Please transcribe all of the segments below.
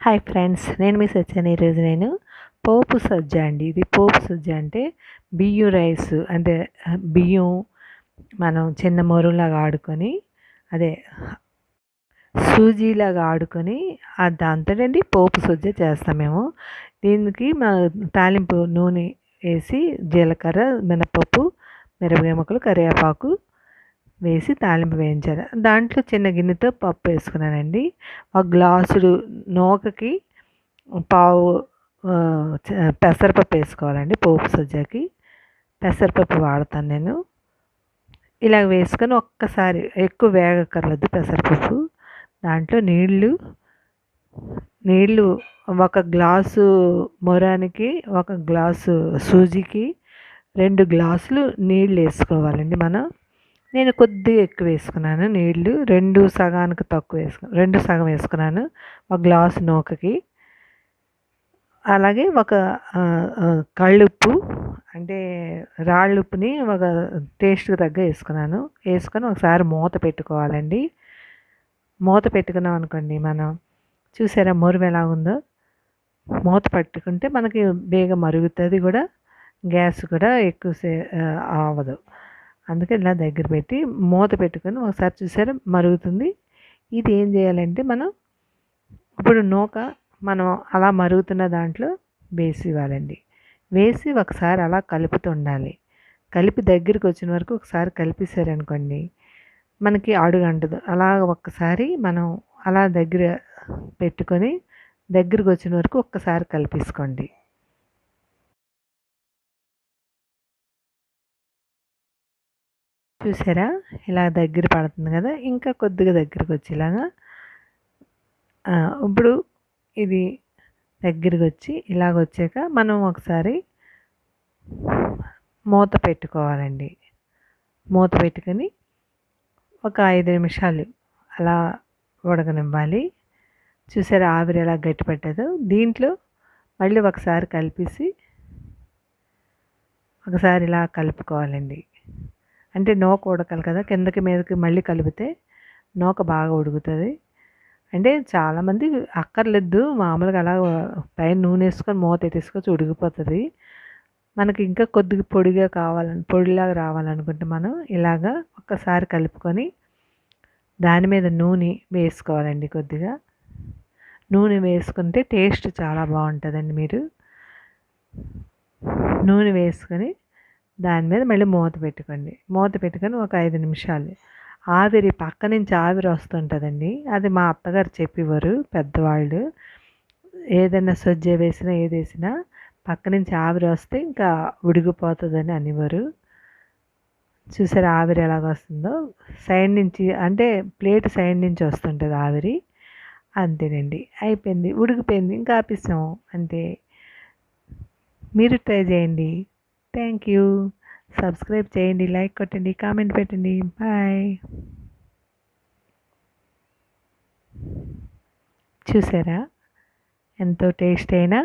Hi friends, నేను మీ సత్యాని. ఈరోజు నేను పోపు సజ్జ అండి. ఇది పోపు సజ్జ అంటే బియ్యం రైస్ అంటే బియ్యం మనం చిన్న మొరులాగా ఆడుకొని అదే సూజీలాగా ఆడుకొని దాంతోనండి పోపు సజ్జ చేస్తాం మేము. దీనికి తాలింపు నూనె వేసి జీలకర్ర, మినపప్పు, మిరపకాయ ముక్కలు, కరివేపాకు వేసి తాలింపు వేయించాలి. దాంట్లో చిన్న గిన్నెతో పప్పు వేసుకున్నానండి. ఒక గ్లాసుడు నూకకి పావు పెసరపప్పు వేసుకోవాలండి. పోపు సజ్జకి పెసరపప్పు వాడతాను నేను. ఇలా వేసుకొని ఒక్కసారి ఎక్కువ వేగక్కర్లేదు పెసరపప్పు. దాంట్లో నీళ్ళు ఒక గ్లాసు మొరానికి, ఒక గ్లాసు సూజీకి 2 గ్లాసులు నీళ్ళు వేసుకోవాలండి మనం. నేను కొద్దిగా ఎక్కువ వేసుకున్నాను నీళ్ళు, 2 సగానికి తక్కువ 2 సగం వేసుకున్నాను ఒక గ్లాసు నూకకి. అలాగే ఒక కళ్ళుప్పు అంటే రాళ్ళుప్పుని ఒక టేస్ట్కి తగ్గ వేసుకున్నాను. వేసుకొని ఒకసారి మూత పెట్టుకోవాలండి. మూత పెట్టుకున్నాం అనుకోండి, మనం చూసారా మొరుము ఎలా ఉందో. మూత పట్టుకుంటే మనకి బేగ మరుగుతుంది కూడా, గ్యాస్ కూడా ఎక్కువ అవ్వదు. అందుకే ఇలా దగ్గర పెట్టి మూత పెట్టుకొని ఒకసారి చూసారా మరుగుతుంది. ఇది ఏం చేయాలంటే ఇప్పుడు మనం అలా మరుగుతున్న దాంట్లో వేసి ఇవ్వాలండి. వేసి ఒకసారి అలా కలుపుతూ ఉండాలి. కలిపి దగ్గరికి వచ్చిన వరకు ఒకసారి కలిపేసారనుకోండి, మనకి అడుగంటదు. అలా ఒక్కసారి మనం అలా దగ్గర పెట్టుకొని దగ్గరికి వచ్చిన వరకు ఒక్కసారి కలిపేసుకోండి. చూసారా ఇలా దగ్గర పడుతుంది కదా, ఇంకా కొద్దిగా దగ్గరికి వచ్చేలాగా. ఇప్పుడు ఇది దగ్గరికి వచ్చి ఇలాగ వచ్చాక మనం ఒకసారి మూత పెట్టుకోవాలండి. మూత పెట్టుకొని ఒక 5 నిమిషాలు అలా ఉడకనివ్వాలి. చూసారా ఆవిరి ఎలా గట్టి పట్టదో. దీంట్లో మళ్ళీ ఒకసారి కలిపేసి ఒకసారి ఇలా కలుపుకోవాలండి. అంటే నూక ఉడకాలి కదా, కిందకి మీదకి మళ్ళీ కలిపితే నూక బాగా ఉడుకుతుంది. అంటే చాలామంది అక్కర్లేదు, మామూలుగా అలా పైన నూనె వేసుకొని మూత పెట్టేసుకొని ఉడికిపోతుంది. మనకి ఇంకా కొద్దిగా పొడిలాగా రావాలనుకుంటే మనం ఇలాగా ఒక్కసారి కలుపుకొని దాని మీద నూనె వేసుకోవాలండి. కొద్దిగా నూనె వేసుకుంటే టేస్ట్ చాలా బాగుంటుందండి. మీరు నూనె వేసుకొని దాని మీద మళ్ళీ మూత పెట్టుకొని ఒక 5 నిమిషాలు ఆవిరి పక్క నుంచి ఆవిరి వస్తుంటుందండి. అది మా అత్తగారు చెప్పేవారు పెద్దవాళ్ళు. ఏదైనా సజ్జ వేసినా ఏది వేసినా పక్క నుంచి ఆవిరి వస్తే ఇంకా ఉడికిపోతుందని అనేవారు. చూసారా ఆవిరి ఎలాగ వస్తుందో. సైడ్ నుంచి అంటే ప్లేట్ సైడ్ నుంచి వస్తుంటుంది ఆవిరి. అంతేనండి, అయిపోయింది, ఉడికిపోయింది, ఇంకా ఆపేసాము అంతే. మీరు ట్రై చేయండి. Thank you. సబ్స్క్రైబ్ చేయండి, లైక్ కొట్టండి, కామెంట్ పెట్టండి. బాయ్. చూసారా ఎంతో టేస్ట్ అయినా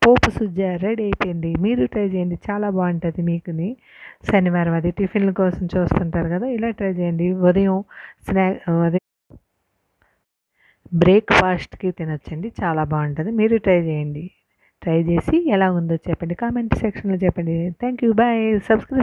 పోపు సజ్జ రెడీ అయిపోయింది. మీరు ట్రై చేయండి, చాలా బాగుంటుంది. మీకుని శనివారం అది టిఫిన్ల కోసం చూస్తుంటారు కదా, ఇలా ట్రై చేయండి. ఉదయం బ్రేక్ఫాస్ట్కి తినొచ్చండి, చాలా బాగుంటుంది. మీరు ట్రై చేయండి. ట్రై చేసి ఎలా ఉందో చెప్పండి, కామెంట్ సెక్షన్లో చెప్పండి. Thank you. బాయ్. సబ్స్క్రైబ్